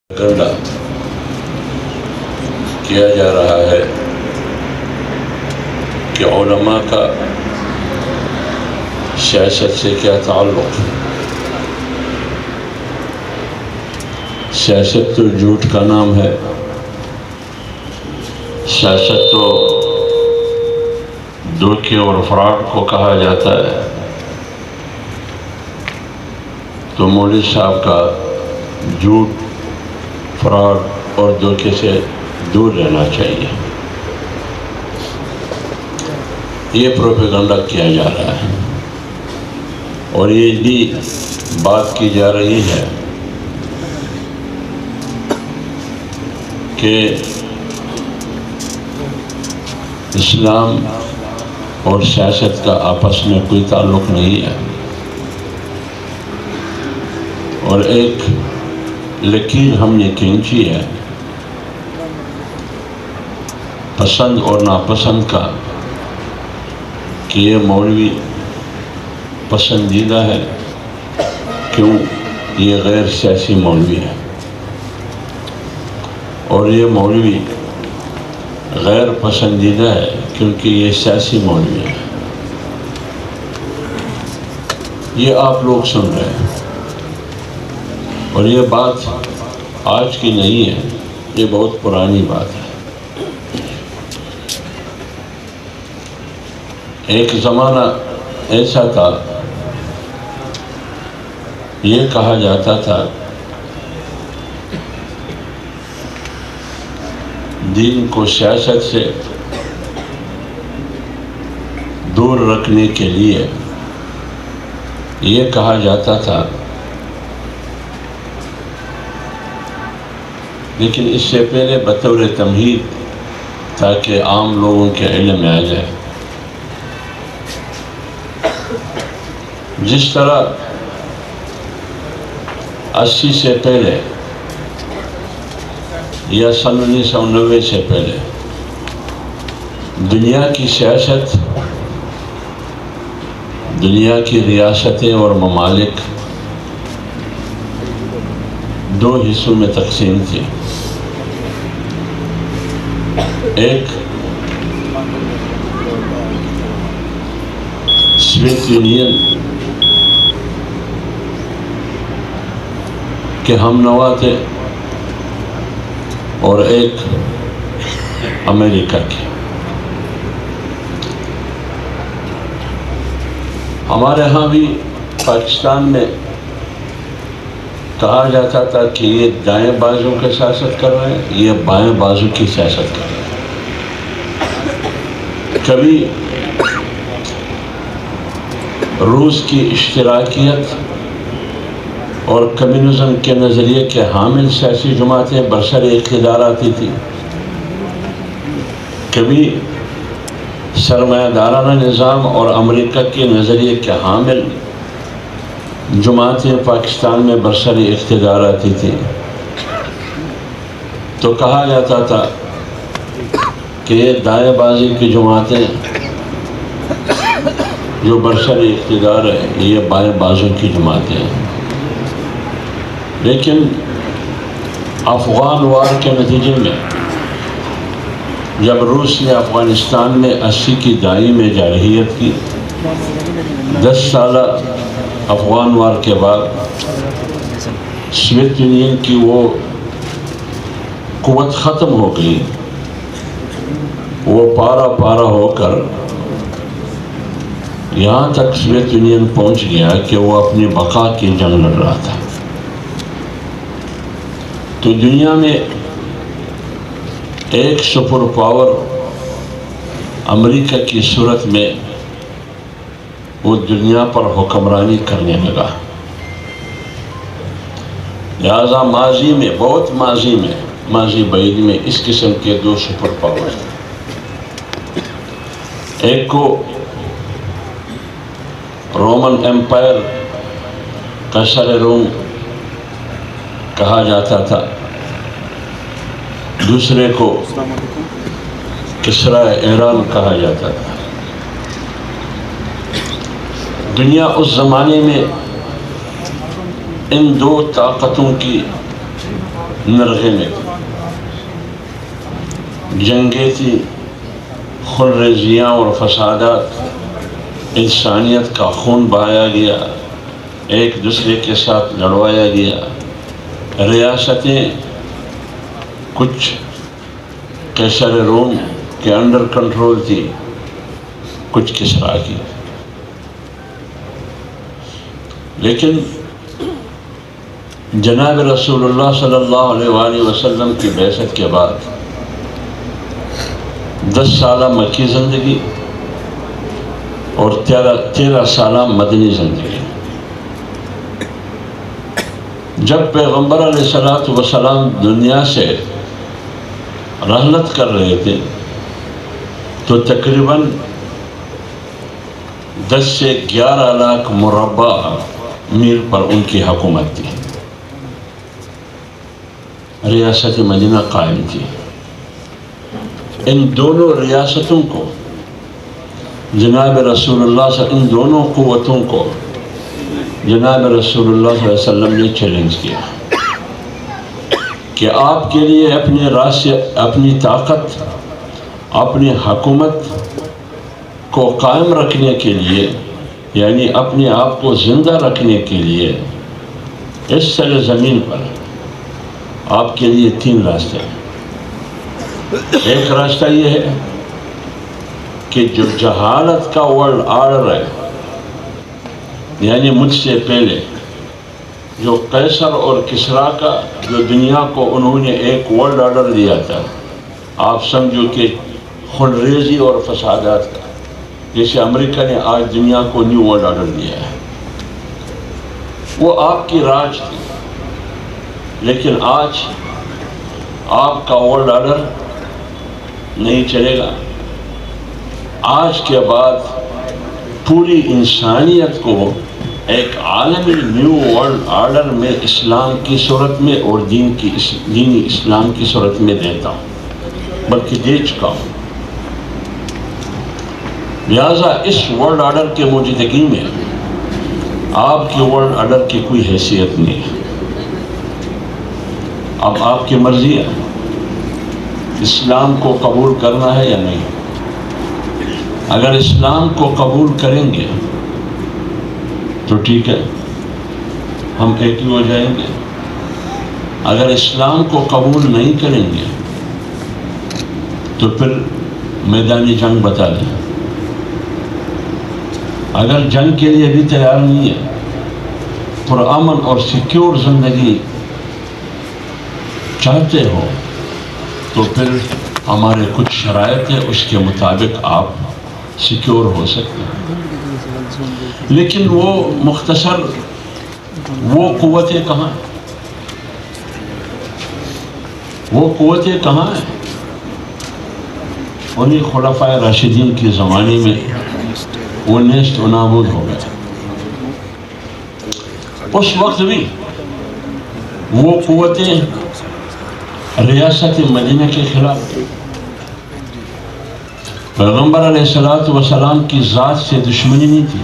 Propaganda کیا جا رہا ہے کہ علماء کا سیاست سے کیا تعلق. سیاست تو جھوٹ کا نام ہے. سیاست تو دھوکے اور فراڈ کو کہا جاتا ہے. تو مولوی صاحب کا جھوٹ، فراڈ اور دھوکے سے دور رہنا چاہیے. یہ پروپیگنڈا کیا جا رہا ہے اور یہ بھی بات کی جا رہی ہے کہ اسلام اور سیاست کا آپس میں کوئی تعلق نہیں ہے، اور ایک لکیر ہم نے کھینچی ہے پسند اور ناپسند کا کہ یہ مولوی پسندیدہ ہے. کیوں؟ یہ غیر سیاسی مولوی ہے، اور یہ مولوی غیر پسندیدہ ہے کیونکہ یہ سیاسی مولوی ہے. یہ آپ لوگ سن رہے ہیں، اور یہ بات آج کی نہیں ہے، یہ بہت پرانی بات ہے. ایک زمانہ ایسا تھا، یہ کہا جاتا تھا دین کو سیاست سے دور رکھنے کے لیے یہ کہا جاتا تھا، لیکن اس سے پہلے بطور تمہید تاکہ عام لوگوں کے علم میں آ جائے. جس طرح 80 سے پہلے یا سن 1990 سے پہلے دنیا کی سیاست، دنیا کی ریاستیں اور ممالک دو حصوں میں تقسیم تھی. ایک سوویت یونین کے ہم نوا تھے، اور ایک امریکہ کے. ہمارے ہاں بھی پاکستان میں کہا جاتا تھا کہ یہ دائیں بازو کی سیاست کر رہے ہیں، یہ بائیں بازو کی سیاست کر رہے ہیں. کبھی روس کی اشتراکیت اور کمیونزم کے نظریے کے حامل سیاسی جماعتیں برسر اقتدار آتی تھی. کبھی سرمایہ دارانہ نظام اور امریکہ کے نظریے کے حامل جماعتیں پاکستان میں برسر اقتدار آتی تھی. تو کہا جاتا تھا کہ یہ دائیں بازی کی جماعتیں جو برسر اقتدار ہے، یہ بائیں بازو کی جماعتیں ہیں. لیکن افغان وار کے نتیجے میں جب روس نے افغانستان میں 80 کی دہائی میں جارحیت کی، 10 سالہ افغان وار کے بعد سوویت یونین کی وہ قوت ختم ہو گئی. وہ پارا پارا ہو کر یہاں تک سوویت یونین پہنچ گیا کہ وہ اپنی بقا کی جنگ لڑ رہا تھا. تو دنیا میں ایک سپر پاور امریکہ کی صورت میں وہ دنیا پر حکمرانی کرنے لگا. لہذا ماضی میں، بہت ماضی بعید میں اس قسم کے دو سپر پاور ہیں. ایک کو رومن ایمپائر قیصر روم کہا جاتا تھا، دوسرے کو کسریٰ ایران کہا جاتا تھا. دنیا اس زمانے میں ان دو طاقتوں کی نرغے میں تھی، جنگیں تھی، خونریزیاں اور فسادات، انسانیت کا خون بہایا گیا، ایک دوسرے کے ساتھ لڑوایا گیا، ریاستیں کچھ قیصر روم کے انڈر کنٹرول تھی، کچھ کسریٰ کی۔ لیکن جناب رسول اللہ صلی اللہ علیہ وآلہ وسلم کی بعثت کے بعد 10 سالہ مکی زندگی اور 13 سالہ مدنی زندگی۔ جب پیغمبر علیہ السلام دنیا سے رحلت کر رہے تھے تو تقریباً 10 سے 11 لاکھ مربع میل پر ان کی حکومت تھی، ریاست مدینہ قائم تھی۔ ان دونوں ریاستوں کو جناب رسول اللہ ان دونوں قوتوں کو جناب رسول اللہ صلی اللہ علیہ وسلم نے چیلنج کیا کہ آپ کے لیے اپنی طاقت، اپنی حکومت کو قائم رکھنے کے لیے، یعنی اپنے آپ کو زندہ رکھنے کے لیے اس سرزمین پر آپ کے لیے 3 راستے ہیں۔ ایک راستہ یہ ہے کہ جو جہالت کا ورلڈ آرڈر ہے، یعنی مجھ سے پہلے جو قیصر اور کسریٰ کا جو دنیا کو انہوں نے ایک ورلڈ آرڈر دیا تھا، آپ سمجھو کہ خونریزی اور فسادات کا، جیسے امریکہ نے آج دنیا کو نیو ورلڈ آرڈر دیا ہے، وہ آپ کی راج تھی۔ لیکن آج آپ کا ورلڈ آرڈر نہیں چلے گا۔ آج کے بعد پوری انسانیت کو ایک عالمی نیو ورلڈ آرڈر میں اسلام کی صورت میں اور دینی اسلام کی صورت میں دیتا ہوں، بلکہ دے چکا ہوں۔ لہٰذا اس ورلڈ آرڈر کے موجودگی میں آپ کی ورلڈ آرڈر کی کوئی حیثیت نہیں ہے۔ اب آپ کی مرضی ہے اسلام کو قبول کرنا ہے یا نہیں۔ اگر اسلام کو قبول کریں گے تو ٹھیک ہے، ہم ایک ہی ہو جائیں گے۔ اگر اسلام کو قبول نہیں کریں گے تو پھر میدانی جنگ بتا دیں۔ اگر جنگ کے لیے بھی تیار نہیں ہے، پرامن اور سیکیور زندگی چاہتے ہو تو پھر ہمارے کچھ شرائط ہیں، اس کے مطابق آپ سیکیور ہو سکتے ہیں۔ لیکن وہ مختصر وہ قوتیں کہاں ہیں؟ وہ قوتیں کہاں ہیں؟ انہیں خلفائے راشدین کے زمانے میں وہ نیست و نابود ہو گئے۔ اس وقت بھی وہ قوتیں ریاست مدینہ کے خلاف تھی۔ پیغمبر علیہ السلام کی ذات سے دشمنی نہیں تھی،